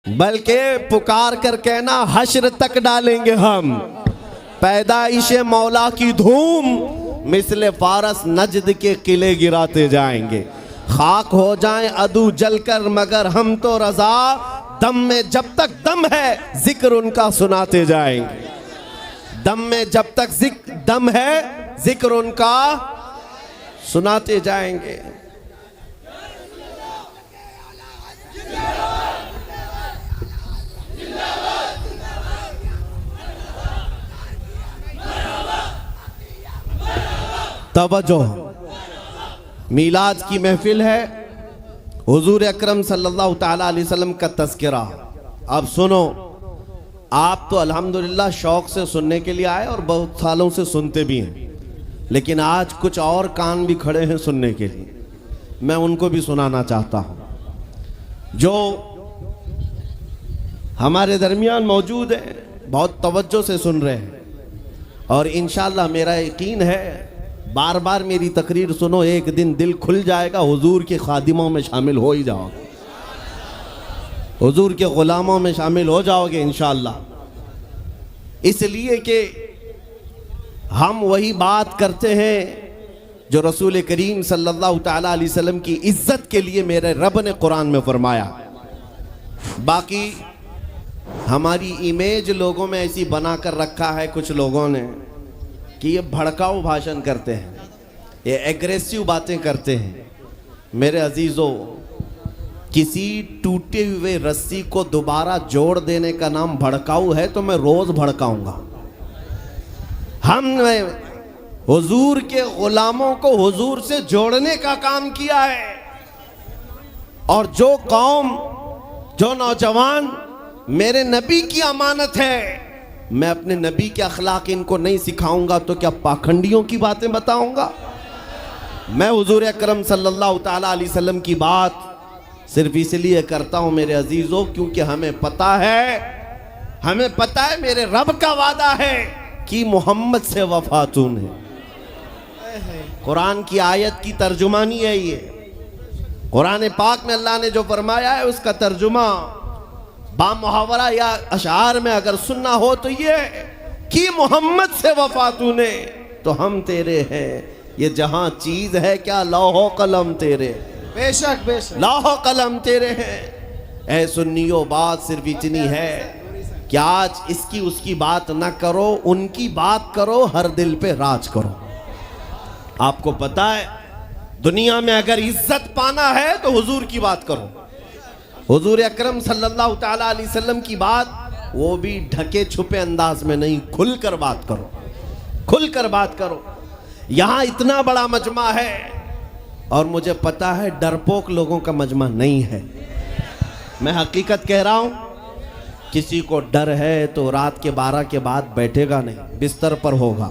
बल्कि पुकार कर कहना हश्र तक डालेंगे हम। पैदाइश मौला की धूम मिसले फारस नजद के किले गिराते जाएंगे। खाक हो जाएं अदू जलकर मगर हम तो रजा, दम में जब तक दम है जिक्र उनका सुनाते जाएंगे। दम में जब तक दम है जिक्र उनका सुनाते जाएंगे। तवज्जो, मीलाद की महफिल है, हुजूर अकरम सल्लल्लाहु ताला अलैहि वसल्लम का तज़किरा। अब सुनो, आप तो अल्हम्दुलिल्लाह शौक़ से सुनने के लिए आए और बहुत सालों से सुनते भी हैं, लेकिन आज कुछ और कान भी खड़े हैं सुनने के लिए। मैं उनको भी सुनाना चाहता हूँ जो हमारे दरमियान मौजूद हैं, बहुत तवज्जो से सुन रहे हैं और इंशाअल्लाह मेरा यकीन है बार बार मेरी तकरीर सुनो, एक दिन दिल खुल जाएगा, हुजूर के खादिमों में शामिल हो ही जाओगे, हुजूर के ग़ुलामों में शामिल हो जाओगे इंशाअल्लाह। इसलिए कि हम वही बात करते हैं जो रसूल करीम सल्लल्लाहु ताला अलैहि वसल्लम की इज्जत के लिए मेरे रब ने कुरान में फरमाया। बाकी हमारी इमेज लोगों में ऐसी बना कर रखा है कुछ लोगों ने कि ये भड़काऊ भाषण करते हैं, ये एग्रेसिव बातें करते हैं। मेरे अजीज़ों, किसी टूटे हुए रस्सी को दोबारा जोड़ देने का नाम भड़काऊ है तो मैं रोज़ भड़काऊंगा। हमने हुजूर के ग़ुलामों को हुजूर से जोड़ने का काम किया है और जो कौम, जो नौजवान मेरे नबी की अमानत है, मैं अपने नबी के अखलाक इनको नहीं सिखाऊंगा तो क्या पाखंडियों की बातें बताऊंगा? मैं हुजूर अकरम सल्लल्लाहु ताला अलैहि वसल्लम की बात सिर्फ इसलिए करता हूं मेरे अजीजों, क्योंकि हमें पता है मेरे रब का वादा है कि मोहम्मद से वफा तूने। कुरान की आयत की तर्जुमानी है ये। कुरान पाक में अल्लाह ने जो फरमाया है उसका तर्जुमा बा मुहावरा या अशार में अगर सुनना हो तो ये कि मोहम्मद से वफा तूने तो हम तेरे हैं। ये जहां चीज है क्या लौहो कलम तेरे, बेशक बेशक लौहो कलम तेरे हैं। ऐ सुन्नियों, बात सिर्फ इतनी है कि आज इसकी उसकी बात ना करो, उनकी बात करो, हर दिल पे राज करो। आपको पता है दुनिया में अगर इज्जत पाना है तो हुजूर की बात करो, हुजूर अकरम सल्लल्लाहु ताला अलैहि वसल्लम की बात, वो भी ढके छुपे अंदाज में नहीं, खुलकर बात करो, खुलकर बात करो। यहाँ इतना बड़ा मजमा है और मुझे पता है डरपोक लोगों का मजमा नहीं है। मैं हकीकत कह रहा हूँ, किसी को डर है तो रात के 12 के बाद बैठेगा नहीं, बिस्तर पर होगा,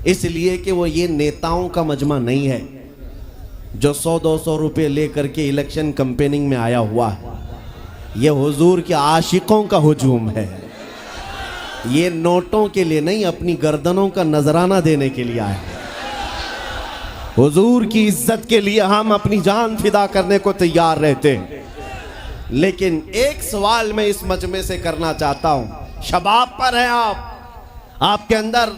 इसलिए कि वो ये नेताओं का मजमा नहीं है जो 100-200 रुपये लेकर के इलेक्शन कैंपेनिंग में आया हुआ है। ये हुजूर के आशिकों का हुजूम है। ये नोटों के लिए नहीं, अपनी गर्दनों का नजराना देने के लिए आया। हुजूर की इज्जत के लिए हम अपनी जान फिदा करने को तैयार रहते हैं। लेकिन एक सवाल मैं इस मजमे से करना चाहता हूं। शबाब पर हैं आप, आपके अंदर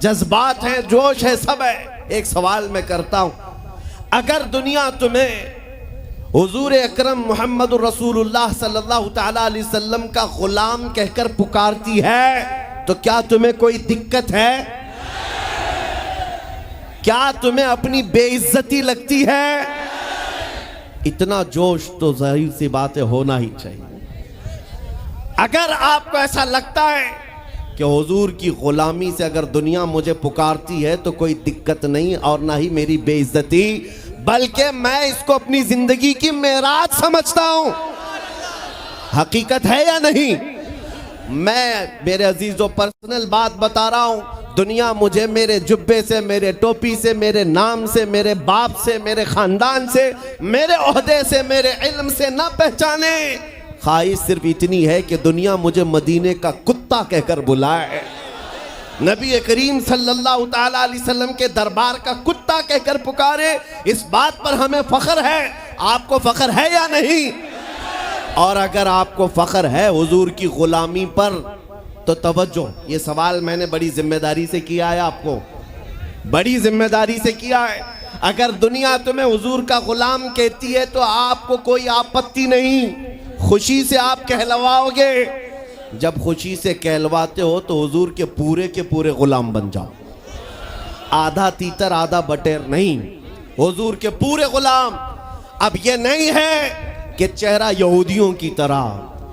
जज्बात हैं, जोश है, सब है। एक सवाल मैं करता हूं, अगर दुनिया तुम्हें हुजूर अकरम मोहम्मद रसूलुल्लाह सल्लल्लाहु ताला अलैहि वसल्लम का गुलाम कहकर पुकारती है तो क्या तुम्हें कोई दिक्कत है? क्या तुम्हें अपनी बेइज्जती लगती है? इतना जोश तो जाहिर सी बात है होना ही चाहिए। अगर आपको ऐसा लगता है कि हुजूर की गुलामी से अगर दुनिया मुझे पुकारती है तो कोई दिक्कत नहीं और ना ही मेरी बेइज्जती, बल्कि मैं इसको अपनी जिंदगी की मेराज समझता हूं। हकीकत है या नहीं? मैं मेरे अजीजों पर्सनल बात बता रहा हूं। दुनिया मुझे मेरे जुब्बे से, मेरे टोपी से, मेरे नाम से, मेरे बाप से, मेरे खानदान से, मेरे ओहदे से, मेरे इल्म से ना पहचाने, ख्वाहिश सिर्फ इतनी है कि दुनिया मुझे मदीने का कुत्ता कहकर बुलाए, नबी करीम सल्लल्लाहु ताला अलैहि वसल्लम के दरबार का कुत्ता कहकर पुकारे। इस बात पर हमें फख्र है। आपको फख्र है या नहीं? और अगर आपको फख्र है हुजूर की गुलामी पर तो तवज्जो, ये सवाल मैंने बड़ी जिम्मेदारी से किया है, आपको बड़ी जिम्मेदारी से किया है। अगर दुनिया तुम्हें हुजूर का गुलाम कहती है तो आपको कोई आपत्ति नहीं, खुशी से आप कहलवाओगे। जब खुशी से कहलवाते हो तो हुजूर के पूरे गुलाम बन जाओ, आधा तीतर आधा बटेर नहीं, हुजूर के पूरे गुलाम। अब ये नहीं है कि चेहरा यहूदियों की तरह,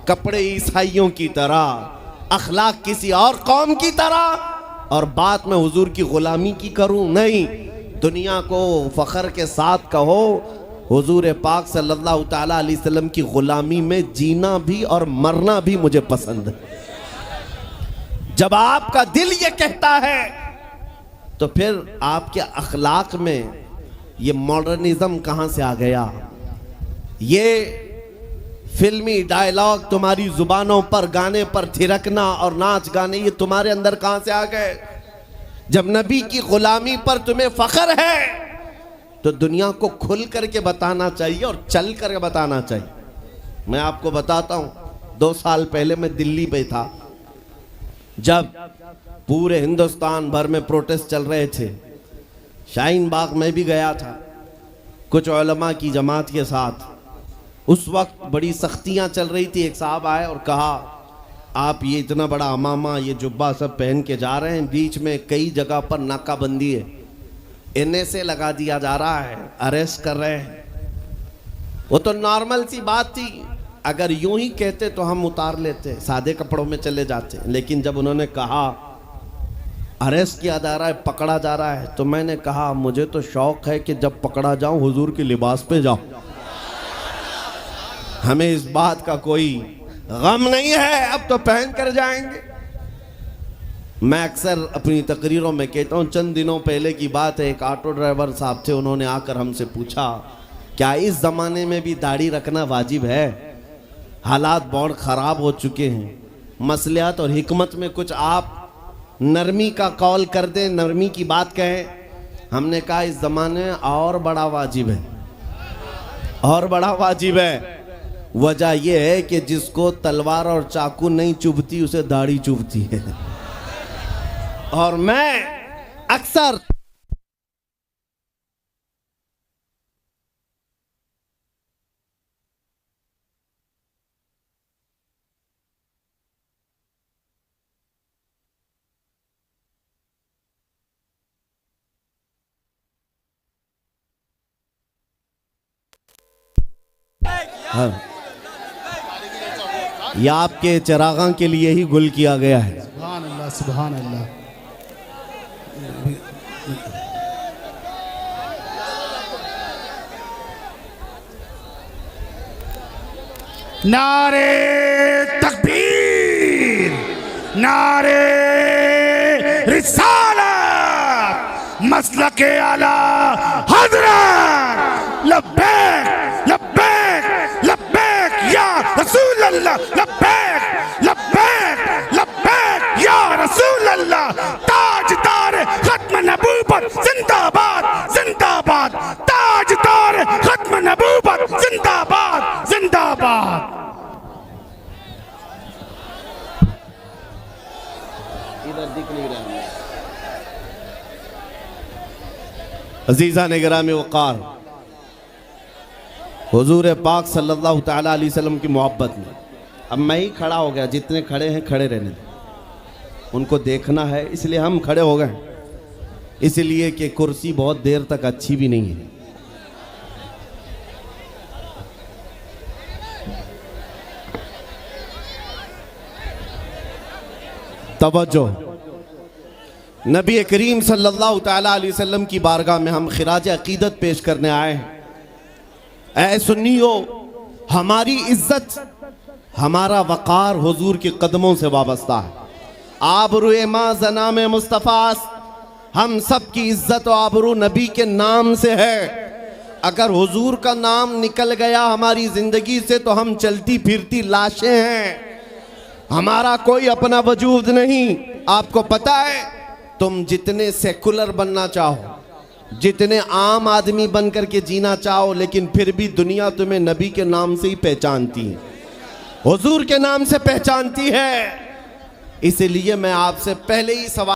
कपड़े ईसाइयों की तरह, अखलाक किसी और कौम की तरह और बात में हुजूर की गुलामी की करूं, नहीं। दुनिया को फख्र के साथ कहो हुजूर पाक सल्लल्लाहु ताला अलैहि वसल्लम की गुलामी में जीना भी और मरना भी मुझे पसंद है। जब आपका दिल ये कहता है तो फिर आपके अखलाक में ये मॉडर्निज्म कहां से आ गया? ये फिल्मी डायलॉग तुम्हारी जुबानों पर, गाने पर थिरकना और नाच गाने, ये तुम्हारे अंदर कहां से आ गए? जब नबी की गुलामी पर तुम्हें फख्र है तो दुनिया को खुल करके बताना चाहिए और चल करके बताना चाहिए। मैं आपको बताता हूं, 2 साल पहले मैं दिल्ली पे था, जब पूरे हिंदुस्तान भर में प्रोटेस्ट चल रहे थे। शाहीन बाग में भी गया था कुछ उलमा की जमात के साथ। उस वक्त बड़ी सख्तियां चल रही थी। एक साहब आए और कहा, आप ये इतना बड़ा अमामा, ये जुब्बा सब पहन के जा रहे हैं, बीच में कई जगह पर नाकाबंदी है, NSA लगा दिया जा रहा है, अरेस्ट कर रहे हैं। वो तो नॉर्मल सी बात थी, अगर यूं ही कहते तो हम उतार लेते, सादे कपड़ों में चले जाते। लेकिन जब उन्होंने कहा अरेस्ट किया जा रहा है, पकड़ा जा रहा है, तो मैंने कहा मुझे तो शौक है कि जब पकड़ा जाऊं हुजूर के लिबास पे जाऊं। हमें इस बात का कोई गम नहीं है, अब तो पहन कर जाएंगे। मैं अक्सर अपनी तकरीरों में कहता हूं, चंद दिनों पहले की बात है, एक ऑटो ड्राइवर साहब थे, उन्होंने आकर हमसे पूछा क्या इस जमाने में भी दाढ़ी रखना वाजिब है? हालात बहुत ख़राब हो चुके हैं, मसलियात और हिकमत में कुछ आप नरमी का कौल कर दें, नरमी की बात कहें। हमने कहा इस ज़माने में और बड़ा वाजिब है, और बड़ा वाजिब है। वजह यह है कि जिसको तलवार और चाकू नहीं चुभती उसे दाढ़ी चुभती है। और मैं अक्सर हाँ, यह आपके चरागां के लिए ही गुल किया गया है। सुभान अल्लाह, सुभान अल्लाह। नारे तकबीर, नारे रिसालत, मसलके आला हज़रत, लब्बैक लब्बैक लब्बैक या रसूल अल्लाह, लब्बैक लब्बैक लब्बैक या रसूल अल्लाह। ताजदार खत्म नबूवत जिंदाबाद जिंदाबाद, ताजदार खत्म नबूवत जिंदाबाद जिंदाबाद। इधर दिख नहीं रहा। अजीज़ा निगरामी वक़ार, हुजूर पाक सल्लल्लाहु ताला अलैहि वसल्लम की मोहब्बत में अब मैं ही खड़ा हो गया, जितने खड़े हैं खड़े रहने दें, उनको देखना है इसलिए हम खड़े हो गए, इसलिए कि कुर्सी बहुत देर तक अच्छी भी नहीं है। तवज्जो, नबी करीम सल्लल्लाहु ताला अलैहि वसल्लम की बारगाह में हम खिराज अकीदत पेश करने आए हैं। ऐ सुन्नियो, हमारी इज्जत, हमारा वक़ार हुजूर के कदमों से वाबस्ता है। आबरू मां जनाम मुस्तफ़ा, हम सब की इज्जत और आबरू नबी के नाम से है। अगर हुजूर का नाम निकल गया हमारी जिंदगी से तो हम चलती फिरती लाशें हैं, हमारा कोई अपना वजूद नहीं। आपको पता है, तुम जितने सेकुलर बनना चाहो, जितने आम आदमी बन करके जीना चाहो, लेकिन फिर भी दुनिया तुम्हें नबी के नाम से ही पहचानती है। हुजूर के नाम से पहचानती है। इसलिए मैं आपसे पहले ही सवाल